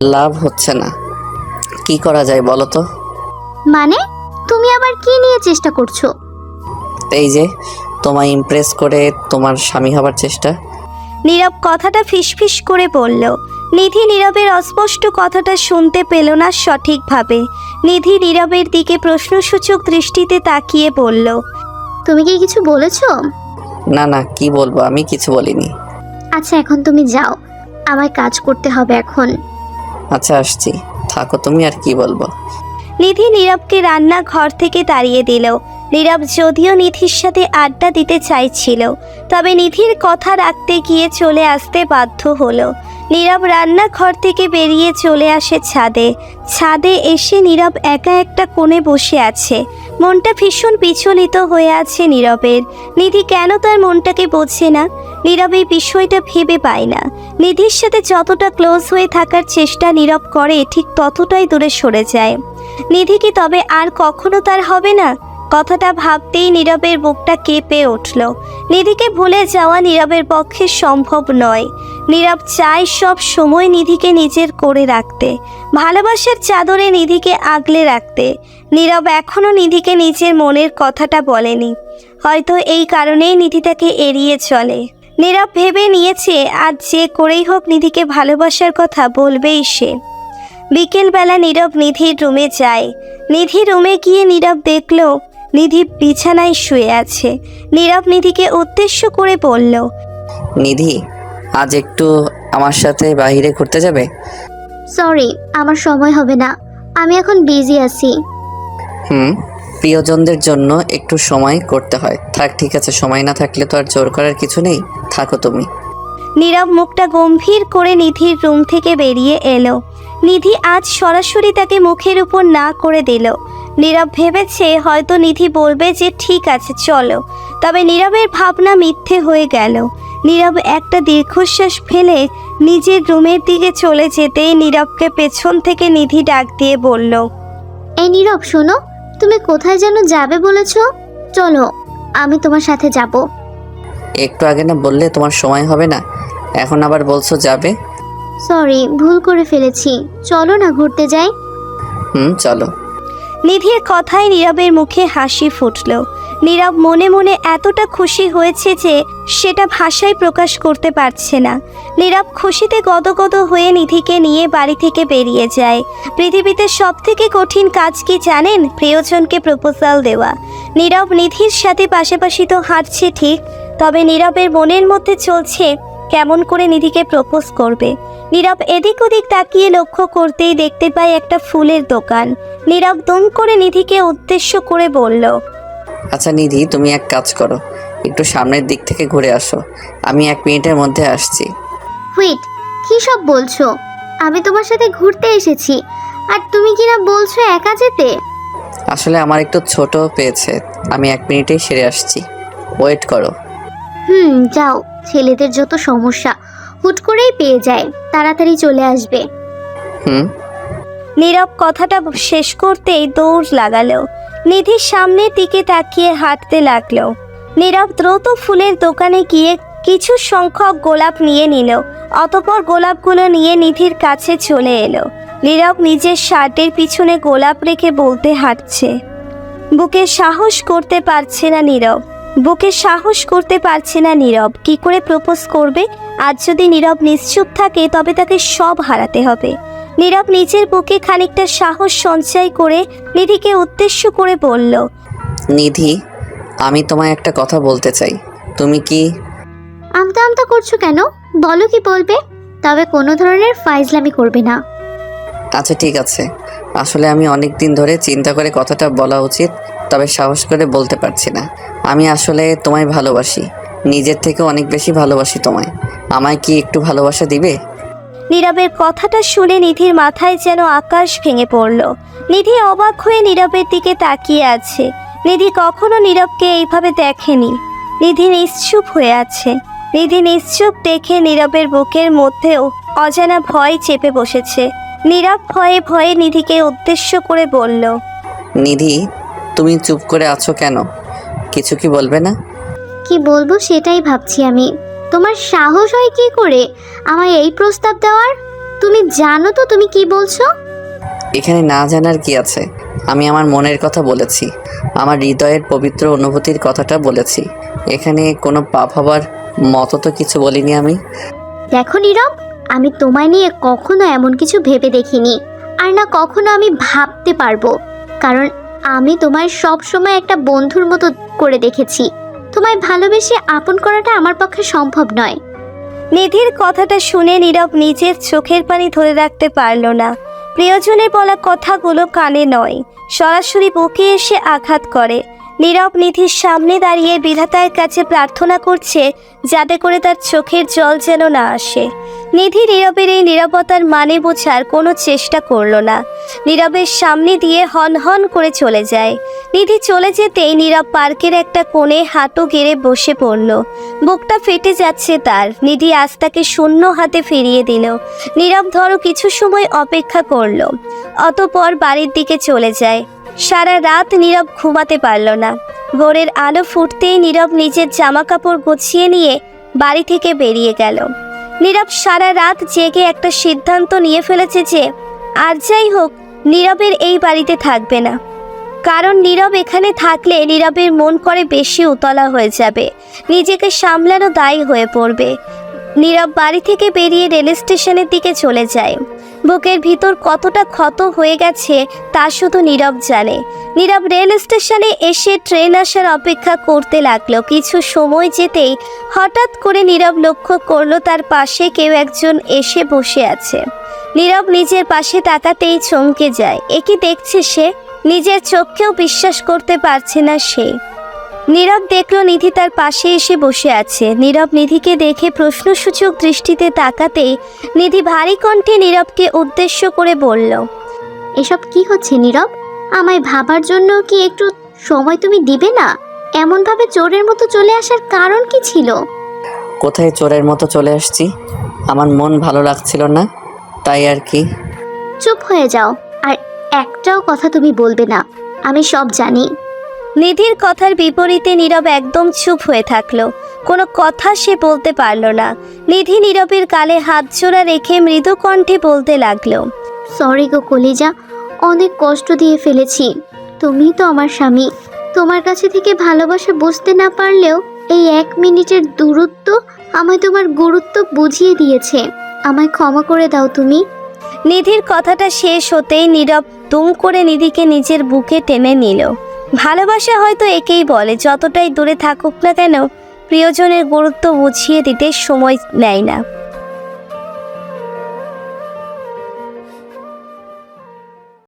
লাভ হচ্ছে না, কি করা যায় বলো তো? মানে তুমি আবার কি নিয়ে চেষ্টা করছো? এই যে তোমায় ইমপ্রেস করে তোমার স্বামী হবার চেষ্টা। নীরব কথাটা ফিসফিস করে বলল। নিধি নীরবের অস্পষ্ট কথাটা শুনতে পেল না সঠিকভাবে। নিধি নীরবের দিকে প্রশ্নসূচক দৃষ্টিতে তাকিয়ে বলল, তুমি কি কিছু বলেছো? না না, কি বলবো, আমি কিছু বলিনি। আচ্ছা এখন তুমি যাও, আমায় কাজ করতে হবে এখন। আচ্ছা আসছি, থাকো তুমি, আর কি বলবো। নিধি নীরবকে রান্নাঘর থেকে তাড়িয়ে দিল। নীরব যদিও নিধির সাথে আড্ডা দিতে চাইছিল, তবে নিধির কথা রাখতে গিয়ে চলে আসতে বাধ্য হলো। নীরব রান্নাঘর থেকে বেরিয়ে চলে আসে ছাদে। ছাদে এসে নীরব একা একটা কোণে বসে আছে। মনটা ভীষণ বিচলিত হয়ে আছে নীরবের। নিধি কেন তার মনটাকে বোঝে না? নীরব এই বিষয়টা ভেবে পায় না। নিধির সাথে যতটা ক্লোজ হয়ে থাকার চেষ্টা নীরব করে, ঠিক ততটাই দূরে সরে যায়। নিধি কি তবে আর কখনো তার হবে না? কথাটা ভাবতেই নীরবের বুকটা কেঁপে উঠল। নিধিকে ভুলে যাওয়া নীরবের পক্ষে সম্ভব নয়। নীরব চায় সব সময় নিধিকে নিজের করে রাখতে, ভালোবাসার চাদরে নিধিকে আগলে রাখতে। নীরব এখনও নিধিকে নিজের মনের কথাটা বলেনি। হয়তো এই কারণেই নিধি তাকে এড়িয়ে চলে। নীরব ভেবে নিয়েছে আজ যে করেই হোক নিধিকে ভালোবাসার কথা বলবেই সে। বিকেলবেলা নীরব নিধির রুমে যায়। নিধি রুমে গিয়ে নীরব দেখল নিধি বিছানায় শুয়ে আছে। নীরব নিধিকে উদ্দেশ্য করে বলল, নিধি, আজ একটু আমার সাথে বাইরে ঘুরতে যাবে? সরি, আমার সময় হবে না, আমি এখন বিজি আছি। প্রিয়জনদের জন্য একটু সময় করতে হয়। থাক, ঠিক আছে, সময় না থাকলে তো আর জোর করার কিছু নেই, থাকো তুমি। নীরব মুখটা গম্ভীর করে নিধির রুম থেকে বেরিয়ে এলো। নিধি আজ সরাসরি তাকে মুখের উপর না করে দিল। নীরব ভেবেছে হয়তো নিধি বলবে যে ঠিক আছে চলো, তবে নীরবের ভাবনা মিথ্যে হয়ে গেল। নীরব একটা দীর্ঘশ্বাস ফেলে নিজের রুমের দিকে চলে যেতেই নীরবকে পেছন থেকে নিধি ডাক দিয়ে বলল, এই নীরব শোনো, তুমি কোথায় যেন যাবে বলেছো, চলো আমি তোমার সাথে যাব। একটু আগে না বললে তোমার সময় হবে না, এখন আবার বলছো যাবে? সরি, ভুল করে ফেলেছি, চলো না ঘুরতে যাই। চলো। নিধির কথায় নীরবের মুখে হাসি ফুটল। নীরব মনে মনে এতটা খুশি হয়েছে যে সেটা ভাষায় প্রকাশ করতে পারছে না। নীরব খুশিতে গদগদ হয়ে নিধিকে নিয়ে বাড়ি থেকে বেরিয়ে যায়। পৃথিবীতে সবথেকে কঠিন কাজ কি জানেন? প্রিয়জনকে প্রপোজাল দেওয়া। নীরব নিধির সাথে পাশাপাশি তো হাঁটছে ঠিক, তবে নীরবের মনের মধ্যে চলছে কেমন করে নিধিকে প্রপোজ করবে। নীরব এদিক ওদিক তাকিয়ে লক্ষ্য করতেই দেখতে পায় একটা ফুলের দোকান। নীরব দুম করে নিধিকে উদ্দেশ্য করে বলল, আচ্ছা নিধি, তুমি এক কাজ করো, একটু সামনের দিক থেকে ঘুরে আসো, আমি 1 মিনিটের মধ্যে আসছি। হুইট, কি সব বলছো? আমি তোমার সাথে ঘুরতে এসেছি, আর তুমি কিনা বলছো একা যেতে? আসলে আমার একটু ছোট পেয়েছে, আমি 1 মিনিটেই সেরে আসছি, ওয়েট করো। যাও, ছেলেদের যত সমস্যা হুট করেই পেয়ে যায়, তাড়াতাড়ি চলে আসবে। নীরব কথাটা শেষ করতেই দৌড় লাগালো। নিধির সামনের দিকে তাকিয়ে হাঁটতে লাগলো। নীরব দ্রুত ফুলের দোকানে গিয়ে কিছু সংখ্যক গোলাপ নিয়ে নিল। অতঃপর গোলাপগুলো নিয়ে নিধির কাছে চলে এলো। নীরব নিজের শার্টের পিছনে গোলাপ রেখে বলতে হাঁটছে। বুকে সাহস করতে পারছে না নীরব। কি করে প্রপোজ করবে? আজ যদি নীরব নিশ্চুপ থাকে তবে তাকে সব হারাতে হবে। নীরব নিজের বুকে খানিকটা সাহস সঞ্চয় করে নিধিকে উদ্দেশ্য করে বলল, নিধি, আমি তোমায় একটা কথা বলতে চাই, তুমি কি? আমতা আমতা করছো কেন? বলো কি বলবে, তবে কোনো ধরনের ফাইজলামি করবে না। আচ্ছা ঠিক আছে, আসলে আমি অনেক দিন ধরে চিন্তা করে কথাটা বলা উচিত, তবে সাহস করে বলতে পারছি না। আমি আসলে তোমায় ভালোবাসি, নিজের থেকে অনেক বেশি ভালোবাসি তোমায়। আমায় কি একটু ভালোবাসা দিবে? নীরবের কথাটা শুনে নিধির মাথায় যেন আকাশ ভেঙে পড়ল। নিধি অবাক হয়ে নীরবের দিকে তাকিয়ে আছে। নিধি কখনো নীরবকে এইভাবে দেখেনি। নিধি নিশ্চুপ হয়ে আছে। নিধি নিশ্চুপ দেখে নীরবের বুকের মধ্যেও অজানা ভয় চেপে বসেছে। নীরব ভয়ে ভয়ে নিধিকে উদ্দেশ্য করে বলল, নিধি, তুমি চুপ করে আছো কেন? কিছু কি বলবে না? কি বলবো সেটাই ভাবছি আমি। তোমার সাহস হয় কি করে আমায় এই প্রস্তাব দেওয়ার? তুমি জানো তো তুমি কি বলছো? এখানে না জানার কি আছে? আমি আমার মনের কথা বলেছি, আমার হৃদয়ের পবিত্র অনুভূতির কথাটা বলেছি। এখানে কোনো পাপ হবার মতো তো কিছু বলিনি আমি। দেখো নীরব, আমি তোমায় নিয়ে কখনো এমন কিছু ভেবে দেখিনি, আর না কখনো আমি ভাবতে পারবো। কারণ আমি তোমায় সব সময় একটা বন্ধুর মতো করে দেখেছি। তোমায় ভালোবেসে আপন করাটা আমার পক্ষে সম্ভব নয়। নিধির কথাটা শুনে নীরব নিজের চোখের পানি ধরে রাখতে পারল না। প্রিয়জনের বলা কথাগুলো কানে নয়, সরাসরি বুকে এসে আঘাত করে। নীরব নিধির সামনে দাঁড়িয়ে বিধাতার কাছে প্রার্থনা করছে যাতে করে তার চোখের জল যেন না আসে। নিধি নীরবের এই নীরবতার মানে বোঝার কোনো চেষ্টা করল না। নীরবের সামনে দিয়ে হন হন করে চলে যায়। নিধি চলে যেতেই নীরব পার্কের একটা কোণে হাঁটু গেড়ে বসে পড়ল। বুকটা ফেটে যাচ্ছে তার। নিধি আজ তাকে শূন্য হাতে ফিরিয়ে দিল। নীরব ধরো কিছু সময় অপেক্ষা করলো, অতঃপর বাড়ির দিকে চলে যায়। সারা রাত নীরব ঘুমাতে পারল না। ভোরের আলো ফুটতেই নীরব নিজের জামা কাপড় গুছিয়ে নিয়ে বাড়ি থেকে বেরিয়ে গেল। নীরব সারা রাত জেগে একটা সিদ্ধান্ত নিয়ে ফেলেছে যে আর যাই হোক নীরবের এই বাড়িতে থাকবে না। কারণ নীরব এখানে থাকলে নীরবের মন করে বেশি উতলা হয়ে যাবে, নিজেকে সামলানো দায়ী হয়ে পড়বে। নীরব বাড়ি থেকে বেরিয়ে রেল স্টেশনের দিকে চলে যায়। বুকের ভিতর কতটা ক্ষত হয়ে গেছে তা শুধু নীরব জানে। নীরব রেল স্টেশনে এসে ট্রেন আসার অপেক্ষা করতে লাগলো। কিছু সময় যেতেই হঠাৎ করে নীরব লক্ষ্য করলো তার পাশে কেউ একজন এসে বসে আছে। নীরব নিজের পাশে তাকাতেই চমকে যায়। একি দেখছে সে, নিজের চোখকেও বিশ্বাস করতে পারছে না সে। নীরব দেখলো নিধি তার পাশে এসে বসে আছে। নীরব নিধিকে দেখে প্রশ্নসূচক দৃষ্টিতে তাকাতেই নিধি ভারী কণ্ঠে নীরবকে উদ্দেশ্য করে বলল, এসব কি হচ্ছে নীরব? আমায় ভাবার জন্য কি একটু সময় তুমি দিবে না? এমনভাবে চোরের মতো চলে আসার কারণ কি ছিল? কোথায় চোরের মতো চলে আসছি? আমার মন ভালো লাগছিল না, তাই আর কি। চুপ হয়ে যাও, আর একটাও কথা তুমি বলবে না। আমি সব জানি। নিধির কথার বিপরীতে নীরব একদম চুপ হয়ে থাকলো। কোনো কথা সে বলতে পারল না। নিধি নীরবের গালে হাত জোড়া রেখে মৃদু কণ্ঠে বলতে লাগলো, সরি গো কলিজা, অনেক কষ্ট দিয়ে ফেলেছি। তুমি তো আমার স্বামী। তোমার কাছে থেকে ভালোবাসা বুঝতে না পারলেও এই 1 মিনিটের দূরত্ব আমায় তোমার গুরুত্ব বুঝিয়ে দিয়েছে। আমায় ক্ষমা করে দাও তুমি। নিধির কথাটা শেষ হতেই নীরব দুম করে নিধিকে নিজের বুকে টেনে নিল। ভালোবাসা হয়তো একেই বলে, যতটাই দূরে থাকুক না কেন প্রিয়জনের গুরুত্ব বুঝিয়ে দিতে সময় নেয় না।